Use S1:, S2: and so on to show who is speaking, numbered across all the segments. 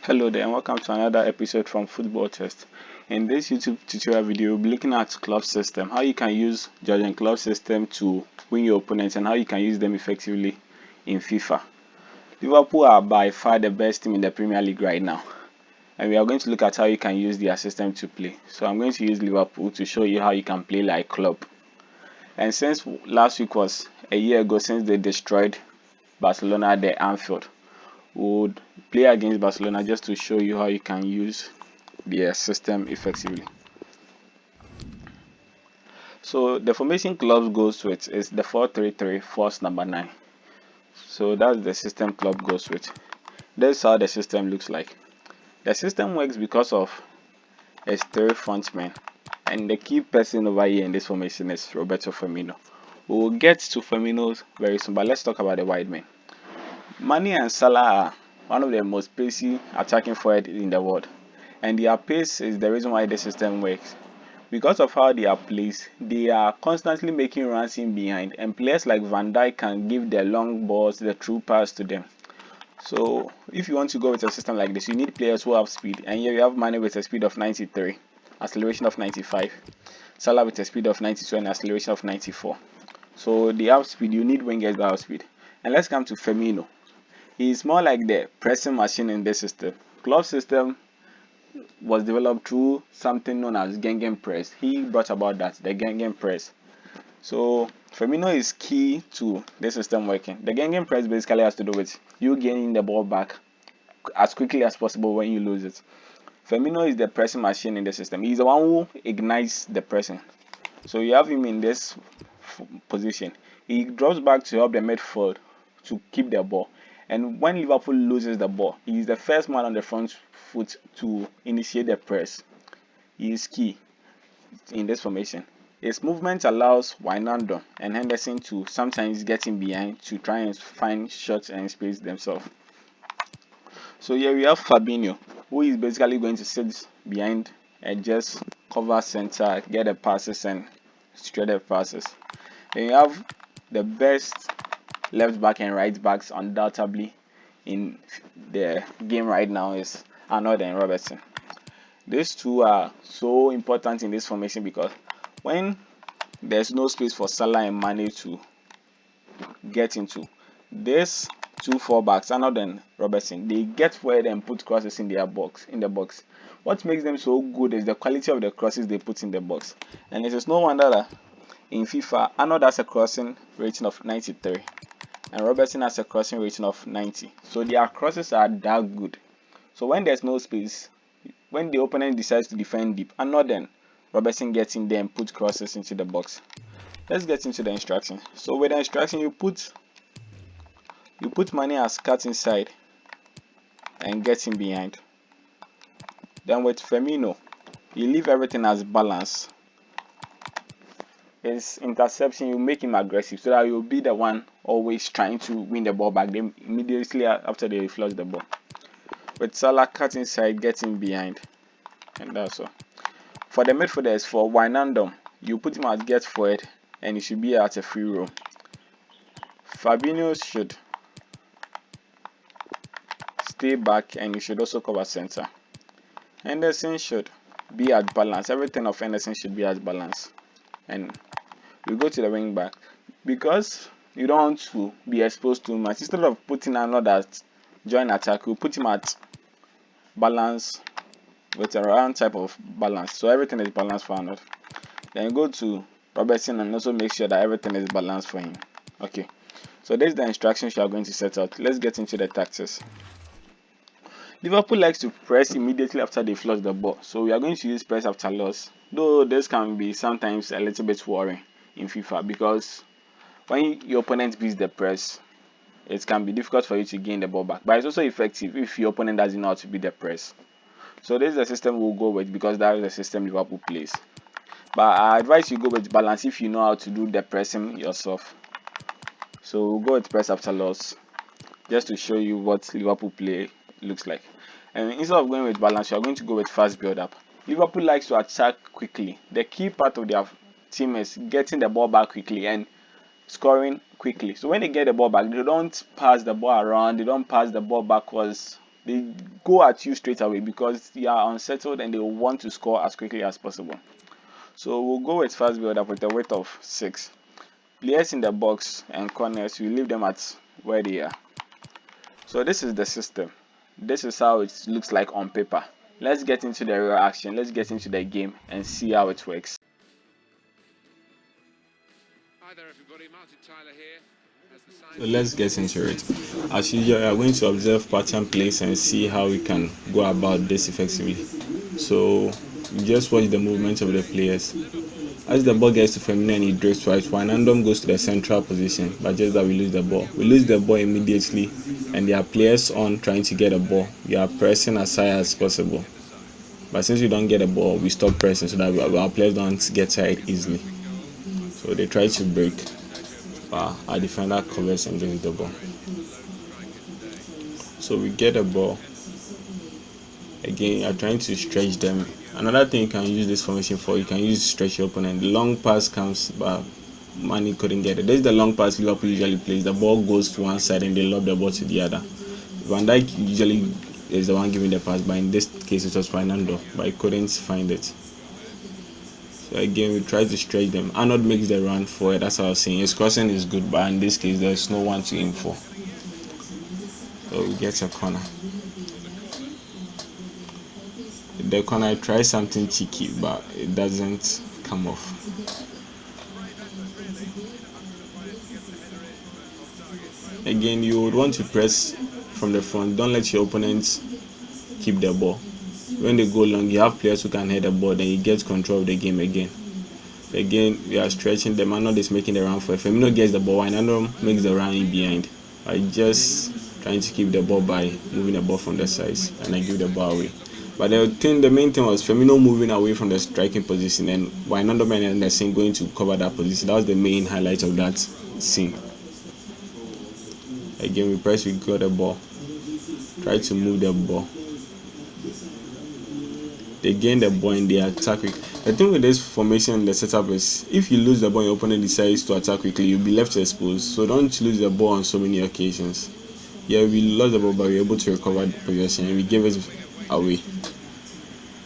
S1: Hello there and welcome to another episode from Football Test. In this YouTube tutorial video, we'll be looking at Klopp system, how you can use Jurgen Klopp system to win your opponents and how you can use them effectively in FIFA. Liverpool are by far the best team in the Premier League right now, and we are going to look at how you can use their system to play. So I'm going to use Liverpool to show you how you can play like Klopp. And since last week was a year ago since they destroyed Barcelona at the Anfield, would play against Barcelona just to show you how you can use their system effectively. So the formation Klopp goes with is the 4-3-3 force number 9. So that's the system Klopp goes with. That's how the system looks like. The system works because of its 3 frontmen, and the key person over here in this formation is Roberto Firmino. We will get to Firmino very soon, but let's talk about the wide men. Mane and Salah are one of the most pacey attacking forwards in the world, and their pace is the reason why the system works. Because of how they are placed, they are constantly making runs in behind, and players like Van Dijk can give the long balls, the through pass to them. So if you want to go with a system like this, you need players who have speed, and here you have Mane with a speed of 93, acceleration of 95, Salah with a speed of 92 and acceleration of 94. So they have speed, you need wingers that have speed. And let's come to Firmino. He is more like the pressing machine in this system. Klopp's system was developed through something known as Gegen press. He brought about that, the Gegen press. So Firmino is key to this system working. The Gegen press basically has to do with you gaining the ball back as quickly as possible when you lose it. Firmino is the pressing machine in the system. He's the one who ignites the pressing. So you have him in this position. He drops back to help the midfield to keep the ball. And when Liverpool loses the ball, he is the first man on the front foot to initiate the press. He is key in this formation. His movement allows Wijnaldum and Henderson to sometimes get in behind to try and find shots and space themselves. So here we have Fabinho, who is basically going to sit behind and just cover center, get the passes and shredded passes. Then you have the best left back and right backs undoubtedly in the game right now is Arnold and Robertson. These two are so important in this formation because when there's no space for Salah and Mane to get into, these 2 fullbacks, Arnold and Robertson, they get forward and put crosses in the box. What makes them so good is the quality of the crosses they put in the box. And it is no wonder that in FIFA, Arnold has a crossing rating of 93 and Robertson has a crossing rating of 90. So their crosses are that good. So when there's no space, when the opponent decides to defend deep, Arnold and Robertson gets in there and put crosses into the box. Let's get into the instruction. So with the instruction, you put Mane as cut inside and get in behind. Then with Firmino, you leave everything as balance. His interception, you make him aggressive so that you'll be the one always trying to win the ball back then immediately after they flush the ball. With Salah cut inside, getting behind, and that's all. For the midfielders, for Wijnaldum, you put him as get forward and he should be at a free roam. Fabinho should stay back and he should also cover center. Henderson should be at balance. Everything of Henderson should be at balance. And we go to the wing back because you don't want to be exposed too much. Instead of putting another joint attack, we put him at balance with a round type of balance, so everything is balanced for Arnold. Then you go to Robertson and also make sure that everything is balanced for him. Okay, so this is the instructions you are going to set out. Let's get into the tactics. Liverpool likes to press immediately after they flush the ball, so we are going to use press after loss, though this can be sometimes a little bit worrying in FIFA because when your opponent beats the press, it can be difficult for you to gain the ball back, but it's also effective if your opponent doesn't know how to beat the press. So this is the system we'll go with because that is the system Liverpool plays. But I advise you go with balance if you know how to do the pressing yourself. So we'll go with press after loss just to show you what Liverpool play looks like. And instead of going with balance, you are going to go with fast build up. Liverpool likes to attack quickly. The key part of their team is getting the ball back quickly and scoring quickly. So when they get the ball back, they don't pass the ball around, they don't pass the ball backwards. they go at you straight away because you are unsettled and they want to score as quickly as possible. So we'll go with fast build up with a weight of 6. Players in the box and corners, we leave them at where they are. So this is the system. This is how it looks like on paper. Let's get into the real action. Let's get into the game and see how it works.
S2: Hi there everybody, Martin Tyler here.
S1: So let's get into it. As usual, we are going to observe pattern plays and see how we can go about this effectively. So just watch the movement of the players. As the ball gets to Firmino and he drifts right, Wijnaldum goes to the central position, but just that we lose the ball. We lose the ball immediately, and there are players on trying to get a ball. We are pressing as high as possible. But since we don't get a ball, we stop pressing so that our players don't get tired easily. So they try to break, but our defender covers and gets the ball. So we get a ball. Again, you are trying to stretch them. Another thing you can use this formation for, you can use stretch your opponent. The long pass comes, but Mane couldn't get it. This is the long pass Liverpool usually plays. The ball goes to one side and they lob the ball to the other. Van Dijk usually is the one giving the pass, but in this case it was Fernando, but he couldn't find it. So again, we try to stretch them. Arnold makes the run for it. That's what I was saying. His crossing is good, but in this case there's no one to aim for. So we get a corner. The corner tries something cheeky, but it doesn't come off. Again, you would want to press from the front. Don't let your opponents keep the ball. When they go long, you have players who can head the ball, then you get control of the game again. Again, we are stretching. The Arnold is making the run for it. Firmino gets the ball, and Arnold makes the run in behind. I just trying to keep the ball by moving the ball from the sides, and I give the ball away. But the main thing was Firmino moving away from the striking position and Wijnaldum and Anderson going to cover that position. That was the main highlight of that scene. Again, we press, we got the ball. Try to move the ball. They gain the ball and they attack quickly. The thing with this formation and the setup is if you lose the ball and your opponent decides to attack quickly, you'll be left exposed. So don't lose the ball on so many occasions. Yeah, we lost the ball, but we were able to recover the possession and we gave it away.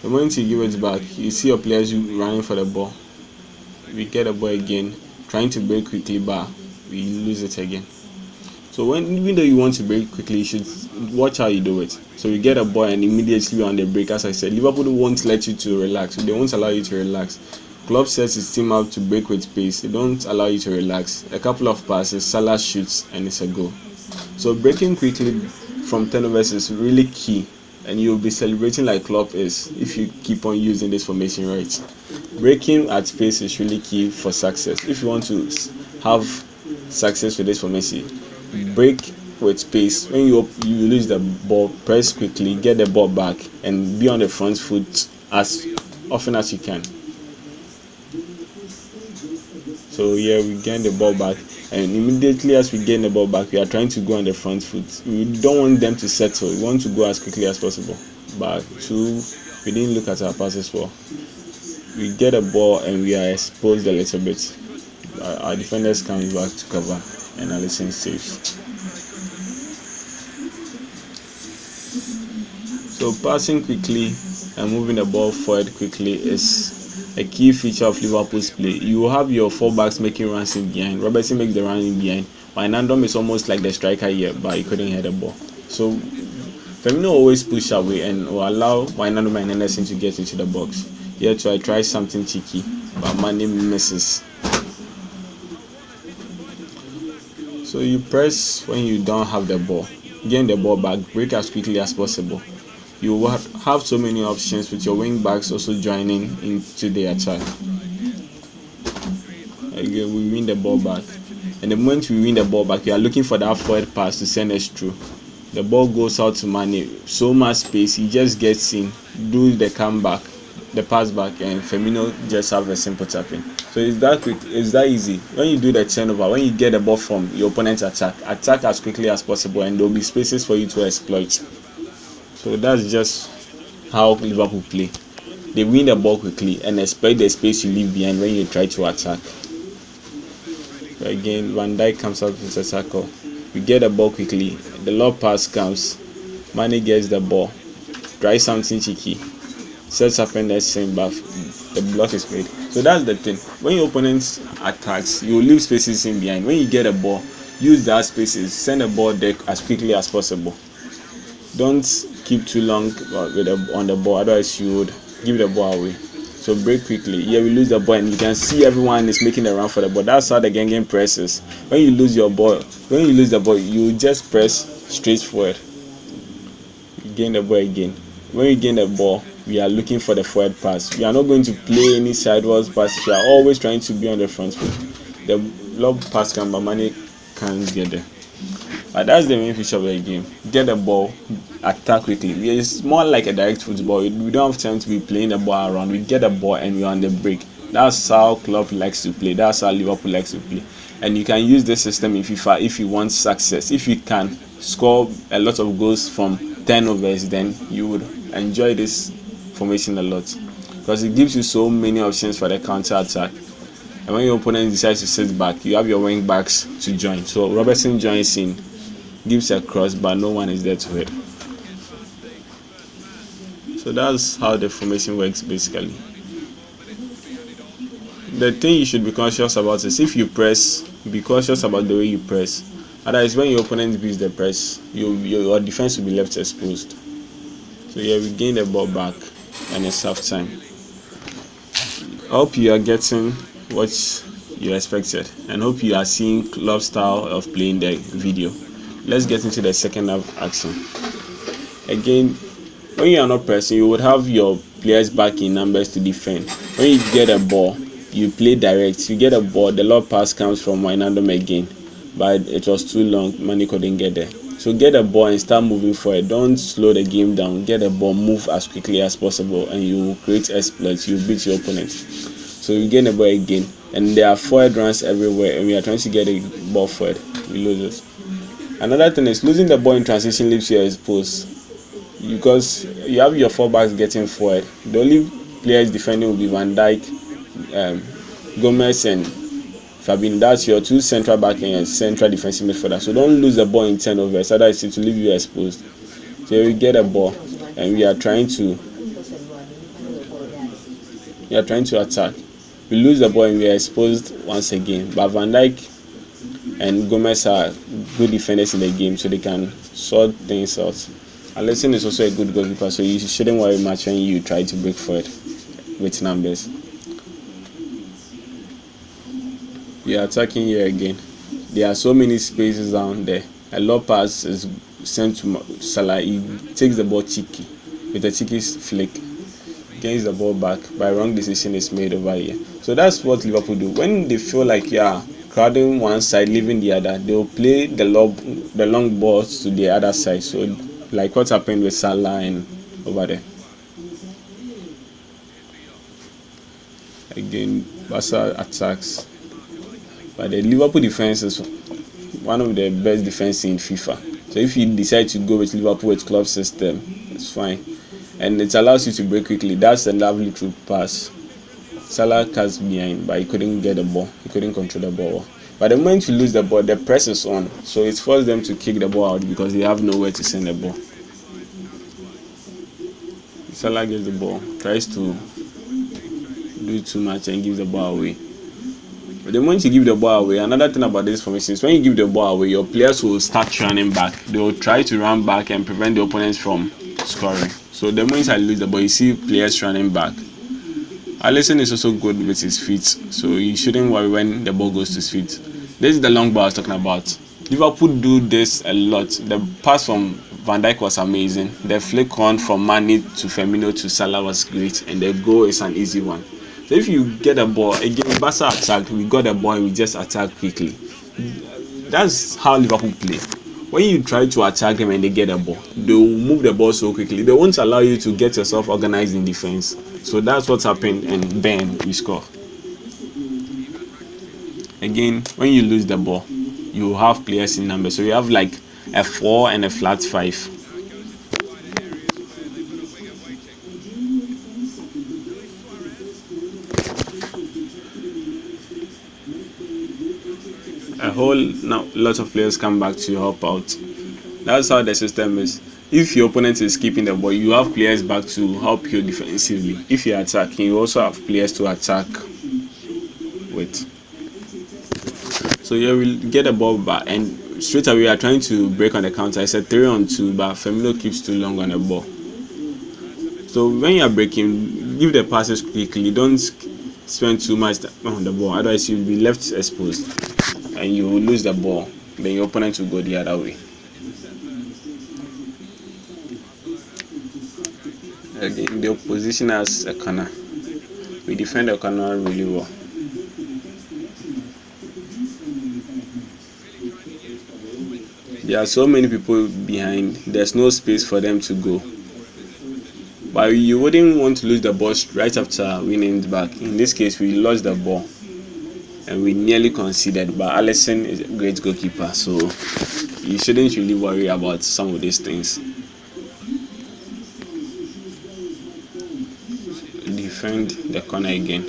S1: The moment you give it back, you see your players running for the ball. We get the ball again, trying to break quickly, but we lose it again. So even though you want to break quickly, you should watch how you do it. So you get a ball and immediately on the break. As I said, Liverpool won't let you to relax. They won't allow you to relax. Klopp sets his team out to break with pace. They don't allow you to relax. A couple of passes, Salah shoots, and it's a goal. So breaking quickly from turnovers is really key. And you'll be celebrating like Klopp is if you keep on using this formation right. Breaking at pace is really key for success. If you want to have success with this formation, break with pace. When you lose the ball, press quickly, get the ball back, and be on the front foot as often as you can. So yeah, we gain the ball back, and immediately as we gain the ball back, we are trying to go on the front foot. We don't want them to settle. We want to go as quickly as possible. But we didn't look at our passes well. We get a ball and we are exposed a little bit. Our defenders come back to cover, and Alisson saves. So passing quickly and moving the ball forward quickly is a key feature of Liverpool's play. You will have your fullbacks making runs in behind. Robertson makes the run in behind. Wijnaldum is almost like the striker here, but he couldn't hit the ball. So Firmino always push away and will allow Wijnaldum and Anderson to get into the box. Here to try something cheeky, but Mane misses. So you press when you don't have the ball. Gain the ball back, break as quickly as possible. You will have so many options with your wing backs also joining into the attack. Again, we win the ball back. And the moment we win the ball back, we are looking for that forward pass to send us through. The ball goes out to Mane. So much space. He just gets in, do the comeback, the pass back, and Firmino just have a simple tapping. So it's that quick, it's that easy. When you do the turnover, when you get the ball from your opponent's attack as quickly as possible, and there will be spaces for you to exploit. So that's just how Liverpool play. They win the ball quickly and exploit the space you leave behind when you try to attack. So again, Van Dijk comes out with a tackle. We get the ball quickly. The low pass comes. Mane gets the ball, tries something cheeky, sets up in the same back, the block is made. So that's the thing. When your opponent attacks, you leave spaces in behind. When you get a ball, use that spaces, send the ball there as quickly as possible. Don't keep too long on the ball, otherwise you would give the ball away. So break quickly. Here we lose the ball and you can see everyone is making a run for the ball. That's how the gang presses. When you lose the ball, you just press straight forward. You gain the ball again. When you gain the ball, we are looking for the forward pass. We are not going to play any sideways passes. We are always trying to be on the front foot. The lob pass can, but Mane can't get there. But that's the main feature of the game. Get the ball, attack quickly. It's more like a direct football. We don't have time to be playing the ball around. We get the ball and we're on the break. That's how Klopp likes to play. That's how Liverpool likes to play. And you can use this system in FIFA if you want success. If you can score a lot of goals from turnovers, then you would enjoy this formation a lot. Because it gives you so many options for the counter attack. And when your opponent decides to sit back, you have your wing backs to join. So Robertson joins in, gives a cross, but no one is there to hit. So that's how the formation works basically. The thing you should be conscious about is if you press, be cautious about the way you press. Otherwise, when your opponent beats the press, your defense will be left exposed. So yeah, we gain the ball back and it's half time. I hope you are getting what you expected and hope you are seeing Klopp's style of playing the video. Let's get into the second half action. Again, when you are not pressing, you would have your players back in numbers to defend. When you get a ball, you play direct. You get a ball, the lob pass comes from Wijnaldum again, but it was too long, Mane couldn't get there. So get a ball and start moving forward. Don't slow the game down. Get a ball, move as quickly as possible, and you will create exploits. You beat your opponent. So you gain the ball again, and there are forward runs everywhere, and we are trying to get a ball forward. We lose it. Another thing is losing the ball in transition leaves you exposed because you have your four backs getting forward. The only players defending will be Van Dijk, Gomez, and Fabinho. That's your two central back and central defensive midfielder. So don't lose the ball in turnovers, otherwise it will leave you exposed. So we get a ball, and we are trying to attack. We lose the ball and we are exposed once again. But Van Dijk and Gomez are good defenders in the game, so they can sort things out. Alisson is also a good goalkeeper, so you shouldn't worry much when you try to break forward with numbers. We are attacking here again. There are so many spaces down there. A low pass is sent to Salah. He takes the ball cheeky with a cheeky flick. Gains the ball back, but wrong decision is made over here. So that's what Liverpool do. When they feel like crowding one side, leaving the other, they will play the long balls to the other side. So like what happened with Salah and over there. Again, Barca attacks, but the Liverpool defense is one of the best defense in FIFA. So if you decide to go with Liverpool with Klopp system, it's fine. And it allows you to break quickly. That's a lovely through pass. Salah cast behind, but he couldn't get the ball. He couldn't control the ball. But the moment you lose the ball, the press is on. So it forces them to kick the ball out because they have nowhere to send the ball. Salah gets the ball, tries to do too much and gives the ball away. But the moment you give the ball away, another thing about this formation is when you give the ball away, your players will start running back. They will try to run back and prevent the opponents from scoring. So the moment I lose the ball, you see players running back. Alisson is also good with his feet, so you shouldn't worry when the ball goes to his feet. This is the long ball I was talking about. Liverpool do this a lot. The pass from Van Dijk was amazing. The flick on from Mane to Firmino to Salah was great, and the goal is an easy one. So if you get the ball, again, Barca attacked, we got the ball and we just attack quickly. That's how Liverpool play. When you try to attack them and they get the ball, they will move the ball so quickly. They won't allow you to get yourself organized in defense. So that's what's happened, and bang, we score. Again, when you lose the ball, you have players in numbers. So you have like a 4 and a flat 5. A whole lot of players come back to help out. That's how the system is. If your opponent is keeping the ball, you have players back to help you defensively. If you're attacking, you also have players to attack with. So you will get the ball back, and straight away you are trying to break on the counter. It's a 3-on-2, but Firmino keeps too long on the ball. So when you are breaking, give the passes quickly. Don't spend too much on the ball, otherwise you'll be left exposed and you will lose the ball. Then your opponent will go the other way. Again, the opposition has a corner. We defend the corner really well. There are so many people behind, there's no space for them to go. But you wouldn't want to lose the ball right after winning it back. In this case, we lost the ball and we nearly conceded. But Alisson is a great goalkeeper, so you shouldn't really worry about some of these things. Defend the corner again.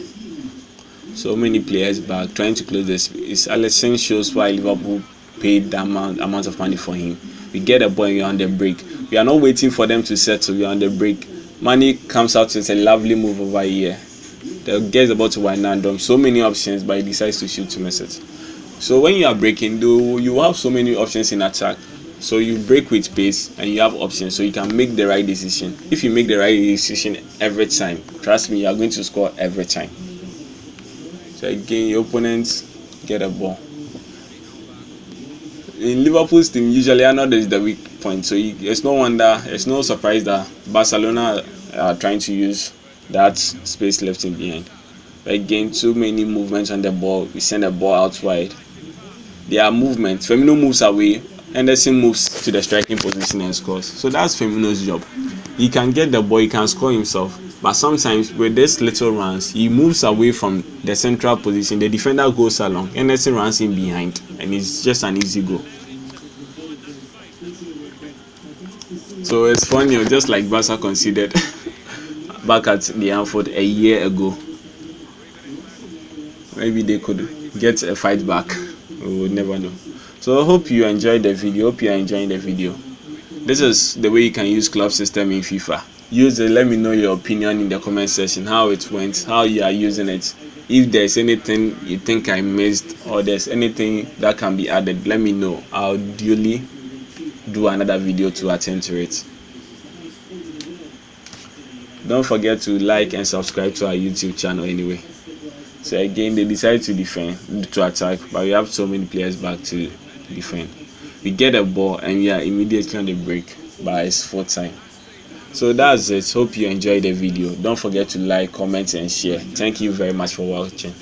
S1: So many players back trying to close this. Alisson shows why Liverpool paid the amount of money for him. We get a ball and we're on the break. We are not waiting for them to settle. We're on the break. Money comes out with a lovely move over here. The guy is about to wind down. So many options, but he decides to shoot to miss it. So when you are breaking, though, you have so many options in attack. So you break with pace and you have options, so you can make the right decision. If you make the right decision every time, trust me, you are going to score every time. So again, your opponents get a ball. In Liverpool's team, usually Arnold is the weak point, so it's no wonder, it's no surprise that Barcelona are trying to use that space left in behind. But again, too many movements on the ball. We send the ball out wide. There are movements. Firmino moves away. Henderson moves to the striking position and scores. So that's Firmino's job. He can get the ball, he can score himself. But sometimes with these little runs, he moves away from the central position. The defender goes along. Henderson runs in behind, and it's just an easy goal. So it's funny, just like Barca conceded back at the Anfield a year ago. Maybe they could get a fight back. We would never know. So I hope you enjoyed the video. Hope you are enjoying the video. This is the way you can use Klopp system in FIFA. Use it. Let me know your opinion in the comment section, how it went, how you are using it. If there's anything you think I missed or there's anything that can be added, let me know. I'll duly do another video to attend to it. Don't forget to like and subscribe to our YouTube channel anyway. So again, they decide to defend, to attack, but we have so many players back to defend. We get a ball and we are immediately on the break, but it's full time. So that's it. Hope you enjoyed the video. Don't forget to like, comment and share. Thank you very much for watching.